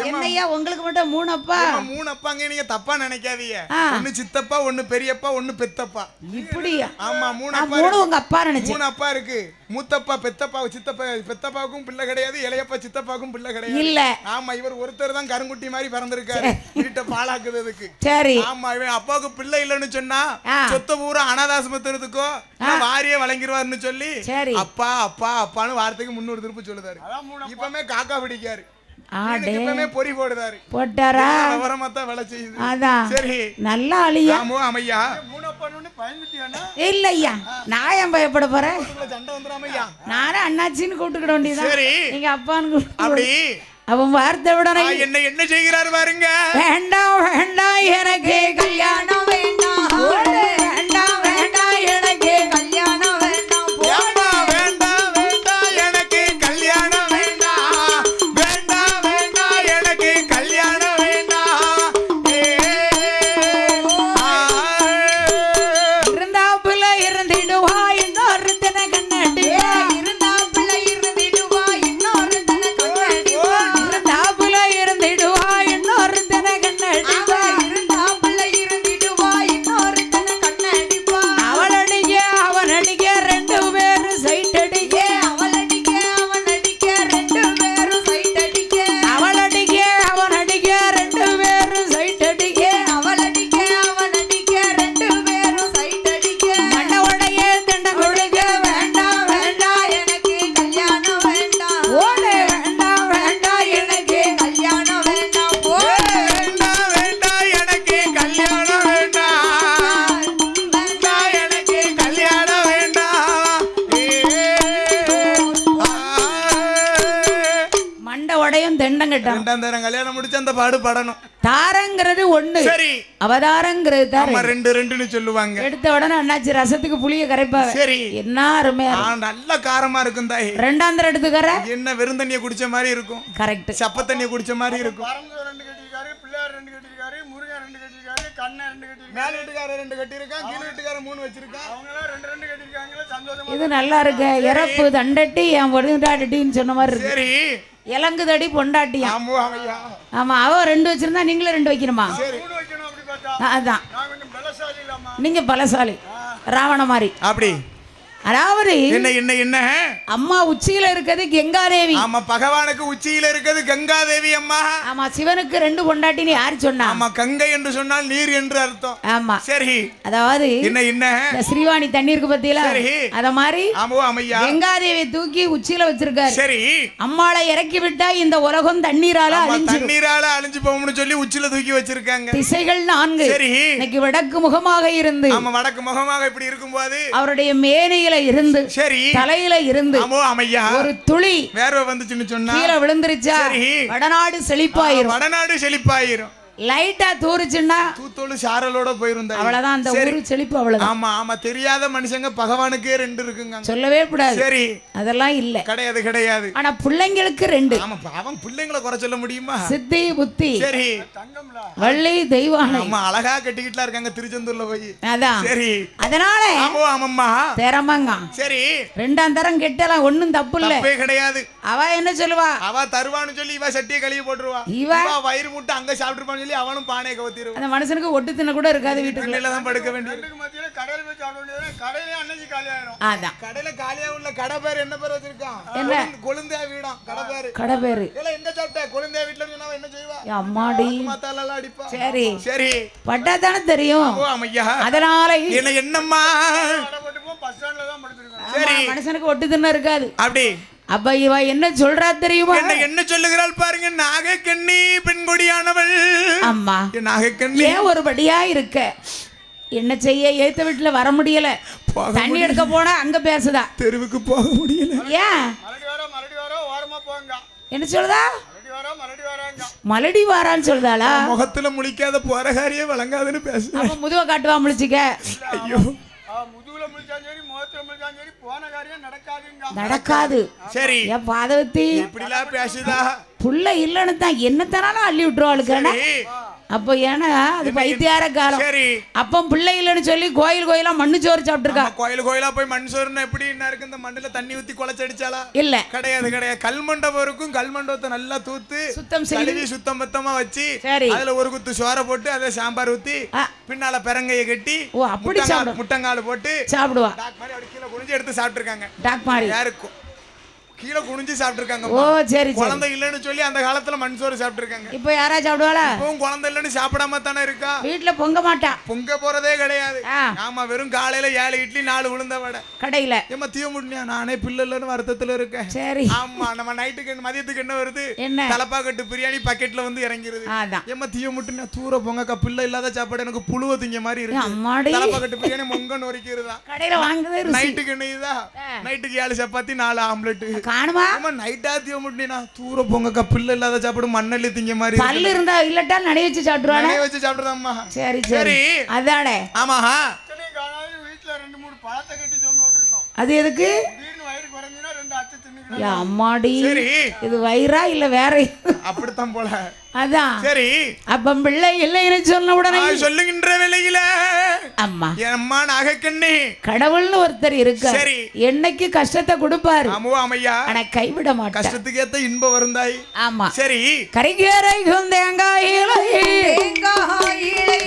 [SPEAKER 2] என்னையா உங்களுக்கு மட்டும் 3 அப்பா?
[SPEAKER 3] 3 அப்பாங்க, நீங்க தப்பா நினைக்காதீங்க. ஒன்னு சித்தப்பா, ஒன்னு பெரியப்பா, ஒன்னு பெத்தப்பா.
[SPEAKER 2] இப்படியா?
[SPEAKER 3] ஆமா, 3 அப்பா.
[SPEAKER 2] 3 உங்க அப்பா நினைச்சேன்.
[SPEAKER 3] 3 அப்பா இருக்கு. மூத்தப்பா பெத்தப்பா சித்தப்பா, பெத்தப்பாவுக்கும் பிள்ளை கிடையாது, இளையப்பா சித்தப்பாவுக்கும் பிள்ளை கிடையாது.
[SPEAKER 2] இல்ல.
[SPEAKER 3] ஆமா, இவர் ஒருத்தர் தான் கருங்குட்டி மாதிரி பிறந்திருக்காரு வீட்டை பாழாக்குறதுக்கு.
[SPEAKER 2] சரி.
[SPEAKER 3] ஆமா, இவன் அப்பாவுக்கு பிள்ளை இல்லைன்னு சொன்னா சொத்த பூரா அனாதாசமத்துறதுக்கோ வாரியே வழங்கிடுவாருன்னு சொல்லி அப்பா அப்பா அப்பான்னு வார்த்தைக்கு 300 திருப்பு சொல்லுதாரு. இப்பமே காக்கா பிடிக்காரு, இப்பமே பொறி போடுதாரு.
[SPEAKER 2] போட்டாரா?
[SPEAKER 3] விவரமாத்தான் வேலை செய்யுது.
[SPEAKER 2] அதான்.
[SPEAKER 3] சரி,
[SPEAKER 2] நல்லா அழியா.
[SPEAKER 3] ஆமையா
[SPEAKER 2] இல்ல ஐயா, நான் ஏன் பயப்பட போறேன்?
[SPEAKER 3] சண்டை வந்துடாமையா,
[SPEAKER 2] நானும் அண்ணாச்சின்னு கூப்பிட்டுக்கிட வேண்டியதான்.
[SPEAKER 3] சரி,
[SPEAKER 2] நீங்க அப்பான்னு
[SPEAKER 3] அப்படி
[SPEAKER 2] அவன் வார்த்தை விட
[SPEAKER 3] என்ன செய்கிறாரு பாருங்க.
[SPEAKER 2] வேண்டாம் வேண்டாம் எனக்கு கல்யாணம் வேண்டாம், வேண்டாம் வேண்டாம் எனக்கு கல்யாணம் வேண்டாம்,
[SPEAKER 3] வேண்டாம் வேண்டாம் எனக்கு கல்யாணம் வேண்டாம், வேண்டாம் வேண்டாம் எனக்கு கல்யாணம் வேண்டாம்.
[SPEAKER 2] இருந்தாப்புல இருந்திடுவா இன்னொருத்தனை கண்ணாடி, இருந்தாப்புல இருந்திடுவா இன்னொருத்தனை கண்ணாடி, இருந்தாப்புல இருந்திடுவா இன்னொருத்தனை கண்ணாடி, இருந்தாப்புல இருந்திடுவா இன்னொருத்தனை கண்ணாடிப்பா. அவள் அடிக்க அவன் அடிக்க 2 பேரும் சைட் அடிக்க, அவள் அடிக்க அவன் அடிக்க 2 பேரும் சைட் அடிக்க, அவள் அடிக்க அவன் அடிக்க 2 பேரும் சைட் அடிக்க, அவள் அடிக்க அவன் அடிக்க 2 பேரும் சைட் அடிக்க. மண்டவடைய தண்டம் கொடுக்க வேண்டாம் வேண்டாம் எனக்கு கல்யாணம் வேண்டாம், ஓடே வேண்டாம் வேண்டாம் எனக்கு கல்யாணம் வேண்டாம்,
[SPEAKER 3] வேண்டாம் வேண்டாம் எனக்கு கல்யாணம் வேண்டாம், வேண்டாம் எனக்கு கல்யாணம் வேண்டாம்.
[SPEAKER 2] மண்டவடையும் தெண்டம் கட்டும்.
[SPEAKER 3] 2ஆம் தரம் கல்யாணம் முடிச்சு அந்த பாடு படணும்.
[SPEAKER 2] தாரங்கிறது 1,
[SPEAKER 3] சரி,
[SPEAKER 2] அவதாரங்கிறது தார.
[SPEAKER 3] 2 சொல்லுவாங்க.
[SPEAKER 2] எடுத்த உடனே அண்ணாச்சி ரசத்துக்கு புளிய கரைப்பாவ.
[SPEAKER 3] சரி,
[SPEAKER 2] என்ன அருமையா
[SPEAKER 3] நல்ல காரமா இருக்கும் தாய்.
[SPEAKER 2] 2ஆம் தரம் எடுத்துக்கற
[SPEAKER 3] என்ன வெறும் தண்ணிய குடிச்ச மாதிரி இருக்கும்.
[SPEAKER 2] கரெக்ட்.
[SPEAKER 3] சப்ப தண்ணிய குடிச்ச மாதிரி இருக்கும்.
[SPEAKER 5] 2 கட்டிருக்காரு, பிள்ளையார் 2 கட்டிருக்காரு, முருகன் 2 கட்டிருக்காரு, கண்ணன் 2 கட்டிருக்காரு,
[SPEAKER 3] மேல வீட்டுக்காரர் 2 கட்டிருக்கான், கீழ வீட்டுக்காரர் 3 வச்சிருக்கான்.
[SPEAKER 5] அவங்க எல்லாம் 2 கட்டிருக்காங்களே, சந்தோஷமா.
[SPEAKER 2] இது நல்லா இருக்கு. இறப்பு தண்டட்டி என் பொண்டாட்டின்னு சொன்ன மாதிரி இருக்கு.
[SPEAKER 3] சரி,
[SPEAKER 2] இலங்குதடி பொண்டாட்டியா.
[SPEAKER 3] ஆமையா.
[SPEAKER 2] ஆமா, அவ 2 வச்சிருந்தா நீங்களும் 2 வைக்கணுமா?
[SPEAKER 5] 3 வைக்கணும். அப்படி பார்த்தா
[SPEAKER 2] அதான்
[SPEAKER 5] நான் கொஞ்சம் பலசாலி இல்லாமா?
[SPEAKER 2] நீங்க பலசாலி ராவண மாதிரி.
[SPEAKER 3] அப்படி
[SPEAKER 2] அதாவது
[SPEAKER 3] என்ன என்ன என்ன
[SPEAKER 2] அம்மா உச்சியில இருக்கிறது கங்காதேவி.
[SPEAKER 3] ஆமா, பகவானுக்கு உச்சியில இருக்கிறது கங்காதேவி அம்மா.
[SPEAKER 2] ஆமா, சிவனுக்கு 2 பொண்டாட்டின்னு யாரு சொன்னா?
[SPEAKER 3] ஆமா, கங்கை என்று சொன்னால் நீர் என்று அர்த்தம்.
[SPEAKER 2] ஆமா,
[SPEAKER 3] சரி,
[SPEAKER 2] அதாவது
[SPEAKER 3] என்ன என்ன
[SPEAKER 2] இந்த ஸ்ரீவாணி தண்ணீருக்கு பத்தியில அத மாதிரி
[SPEAKER 3] ஆமையா
[SPEAKER 2] கங்காதேவி தூக்கி உச்சியில வச்சிருக்காரு.
[SPEAKER 3] சரி,
[SPEAKER 2] அம்மாளை இறக்கி விட்டா இந்த உலகம் தண்ணீரால அழிஞ்சு,
[SPEAKER 3] தண்ணீரால அழிஞ்சு போகும்னு சொல்லி உச்சியில தூக்கி வச்சிருக்காங்க.
[SPEAKER 2] திசைகள் 4.
[SPEAKER 3] சரி,
[SPEAKER 2] இன்னைக்கு வடக்கு முகமாக இருந்து,
[SPEAKER 3] ஆமா, வடக்கு முகமாக இப்படி இருக்கும்போது
[SPEAKER 2] அவருடைய மேனையில இருந்து,
[SPEAKER 3] சரி,
[SPEAKER 2] தலையில இருந்து
[SPEAKER 3] ஆமையா
[SPEAKER 2] ஒரு துளி
[SPEAKER 3] வேர்வை வந்துச்சுன்னு சொன்னா
[SPEAKER 2] கீழே விழுந்துருச்சா வடநாடு செழிப்பாயிரும்.
[SPEAKER 3] வடநாடு செழிப்பாயிரும்.
[SPEAKER 2] லைட்டா தூரிச்சுன்னா
[SPEAKER 3] தூத்தோடு சாரலோட போயிருந்தா
[SPEAKER 2] அவ்வளவுதான், அந்த ஊரு செழிப்பு அவ்வளவுதான்.
[SPEAKER 3] ஆமா ஆமா, தெரியாத மனுஷங்க பகவானுக்கே 2 இருக்குங்க.
[SPEAKER 2] சொல்லவே கூடாது.
[SPEAKER 3] சரி,
[SPEAKER 2] அதெல்லாம் இல்ல,
[SPEAKER 3] கிடையாது கிடையாது.
[SPEAKER 2] ஆனா பிள்ளைங்களுக்கு 2.
[SPEAKER 3] ஆமா, அவன் பிள்ளைங்களை குறை சொல்ல முடியுமா?
[SPEAKER 2] சித்தி புத்தி.
[SPEAKER 3] சரி,
[SPEAKER 2] வள்ளி தெய்வானை.
[SPEAKER 3] ஆமா, அழகா கட்டிக்கிட்டுலாம் இருக்காங்க திருச்செந்தூர்ல போய்.
[SPEAKER 2] அதான்.
[SPEAKER 3] சரி,
[SPEAKER 2] அதனால
[SPEAKER 3] ஆமாம்மா
[SPEAKER 2] திறமங்க.
[SPEAKER 3] சரி,
[SPEAKER 2] 2ஆம் தரம் கெட்டலாம், ஒண்ணும் தப்பு இல்ல.
[SPEAKER 3] தப்பே கிடையாது.
[SPEAKER 2] அவ என்ன சொல்லுவா?
[SPEAKER 3] அவ தருவான்னு சொல்லி இவ சட்டியை கழுவி போட்டுருவா. இவ வயிறு முட்டை அங்க சாப்பிட்டுருப்பான்னு சொல்லி அவனும் பானையை கவுத்திடுவான்.
[SPEAKER 2] அந்த மனுஷனுக்கு ஒட்டு தின்ன கூட இருக்காது, வீட்டுக்குள்ள
[SPEAKER 3] தான் படுக்க வேண்டியது.
[SPEAKER 5] ரெண்டுக்கு மத்தியில கடையில போய் சாப்பிட வேண்டியது, கடையிலே அன்னைக்கு காலியாயிரும்.
[SPEAKER 2] அதான்.
[SPEAKER 3] கடையில காலியா உள்ள கடை பேர் என்ன பேர் வச்சிருக்கான்?
[SPEAKER 2] என்ன?
[SPEAKER 3] கொழுந்தே வீடாம் கடை பேரு.
[SPEAKER 2] கடை பேரு.
[SPEAKER 3] இல்ல, எங்க சாப்பிட்ட கொழுந்தே வீட்ல சொன்னா என்ன செய்வா?
[SPEAKER 2] அம்மாடி
[SPEAKER 3] மாத்தால அடிப்பா.
[SPEAKER 2] சரி
[SPEAKER 3] சரி,
[SPEAKER 2] பட்டா தானே தெரியும்.
[SPEAKER 3] ஆமையா.
[SPEAKER 2] அதனால
[SPEAKER 3] என்ன என்னம்மா?
[SPEAKER 5] கடை போட்டு போ, பஸ் ஸ்டாண்ட்ல தான் படுத்திருக்கோம்.
[SPEAKER 3] சரி,
[SPEAKER 2] மனுஷனுக்கு ஒட்டு தின்ன இருக்காது.
[SPEAKER 3] அப்படி
[SPEAKER 2] அப்ப இவ என்ன சொல்றா தெரியுமா?
[SPEAKER 3] என்ன சொல்லுகிறாள் பாருங்க. நாகக்கண்ணி பெண்கொடியானவள்.
[SPEAKER 2] அம்மா,
[SPEAKER 3] நாகக்கண்ணி
[SPEAKER 2] ஏன் ஒருபடியா இருக்க? என்ன செய்ய? ஏத்த வீட்டுல வர முடியல, தண்ணி எடுக்க போனா அங்க பேசுதா,
[SPEAKER 3] தெருவுக்கு போக முடியல.
[SPEAKER 2] ஏன்?
[SPEAKER 5] மறுபடி வர ஓரமா போங்க.
[SPEAKER 2] என்ன சொல்றா?
[SPEAKER 5] மறுபடி வராங்க.
[SPEAKER 2] மலடி வாரான்னு சொல்றாளா?
[SPEAKER 3] முகத்துல முழிக்காத போறகாரியே வழங்காதுன்னு பேசு.
[SPEAKER 2] அப்ப முதுவ காட்டுவா முழிச்சுக்க.
[SPEAKER 3] ஐயோ,
[SPEAKER 5] முதுகுல முழிச்சாலும் சரி, முகத்துல முழிச்சாலும் சரி, போன காரியம் நடக்காதுங்க.
[SPEAKER 2] நடக்காது.
[SPEAKER 3] சரி,
[SPEAKER 2] என் பாதவத்தி
[SPEAKER 3] இப்படிலாம் பேசுதா?
[SPEAKER 2] புள்ள இல்லன்னு தான் என்னத்தனாலும் அள்ளி விட்டுருவாளுக்கான. அப்போ ஏன்னா அது பைத்தியார காலம்.
[SPEAKER 3] சரி
[SPEAKER 2] அப்போ பிள்ளை இல்லைன்னு சொல்லி கோயிலா மண்ணு சோறு சாப்பிட்டுருக்கா.
[SPEAKER 3] கோயிலா போய் மண் சோறுன்னா எப்படி என்ன இருக்கு? இந்த மண்ணுல தண்ணி ஊத்தி குளச்சடிச்சாலா?
[SPEAKER 2] இல்ல
[SPEAKER 3] கிடையாது. கல்மண்டபம் இருக்கும். கல்மண்டபத்தை நல்லா தூத்து
[SPEAKER 2] சுத்தம் செய்து
[SPEAKER 3] சுத்தம் பத்தமா வச்சு
[SPEAKER 2] சரி
[SPEAKER 3] அதுல ஒரு குத்து சோறை போட்டு அதை சாம்பார் ஊத்தி பின்னால பெரங்கைய கட்டி முட்டங்கால் போட்டு
[SPEAKER 2] சாப்பிடுவா.
[SPEAKER 3] டாக் மாதிரி அப்படி கீழே குனிஞ்சு எடுத்து சாப்பிட்டுருக்காங்க.
[SPEAKER 2] டாக் மாதிரி
[SPEAKER 3] யாருக்கும் கீழே குனிஞ்சு சாப்பிட்டுருக்காங்க.
[SPEAKER 2] ஓ சரி.
[SPEAKER 3] குழந்தை இல்லைன்னு சொல்லி அந்த காலத்துல மண் சோறு சாப்பிட்டுருக்காங்க.
[SPEAKER 2] இப்போ யாரா சாப்பிடுவாளா?
[SPEAKER 3] இப்பவும் குழந்தை இல்லைன்னு சாப்பிடாம தானே இருக்கா?
[SPEAKER 2] வீட்டுல பொங்க மாட்டா.
[SPEAKER 3] பொங்க போறதே கிடையாது. ஆமா வெறும் காலையில 7 இட்லி 4 உளுந்த வடை கடையில. ஏமா தீய முடியா? நானே பிள்ளை இல்லைன்னு வருத்தத்துல இருக்கேன். சரி ஆமா நம்ம நைட்டுக்கு மதியத்துக்கு என்ன வருது? என்ன தலப்பாக்கட்டு பிரியாணி பாக்கெட்ல வந்து இறங்கிருது. ஏமா தீய முட்டுனா தூர பொங்கக்கா பிள்ளை இல்லாத சாப்பாடு எனக்கு புழுவ திங்க மாதிரி இருக்கு. தலப்பாக்கட்டு பிரியாணி மொங்கன்னு ஒரிக்கிறதா கடையில வாங்குறது. நைட்டுக்கு என்ன இதா? நைட்டுக்கு 7 சப்பாத்தி 4 ஆம்லெட் காணுமா? நைட்டா தீய முட்டினா தூர பொங்கக்கா பிள்ளை இல்லாத சாப்பாடு மண்ணள்ளி திங்க மாதிரி. பல்லு இருந்தா இல்லட்டா நடைய வச்சு சாப்பிடுவாங்க. நடைய வச்சு சாப்பிடுறாம்மா. சரி சரி அதானே. ஆமா
[SPEAKER 5] வீட்டுல 2-3 பழத்தை கட்டி தொங்க விட்டுருக்கோம்.
[SPEAKER 2] அது எதுக்கு?
[SPEAKER 5] வயிறு குறைஞ்சினா 2 அத்தை தின்னு.
[SPEAKER 2] அம்மாடி இது வயிறா இல்ல வேற?
[SPEAKER 3] அப்படித்தான் போல.
[SPEAKER 2] அதான் சரி. அப்ப பிள்ளை இல்லைன்னு சொன்ன உடனே
[SPEAKER 3] சொல்லுகின்ற வேளையில
[SPEAKER 2] அம்மா
[SPEAKER 3] அம்மா நாகக்கண்ணே
[SPEAKER 2] கடவுள்னு ஒருத்தர் இருக்கார். சரி என்னைக்கு கஷ்டத்தை கொடுப்பாரு. ஆமையா ஆனா கைவிட மாட்டார். கஷ்டத்துக்கு ஏத்த இன்பம் வருந்தாய். ஆமா சரி. கரிகரை தேங்காய் இலை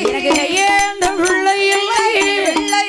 [SPEAKER 2] எனக்கு கையேந்த பிள்ளை இல்லை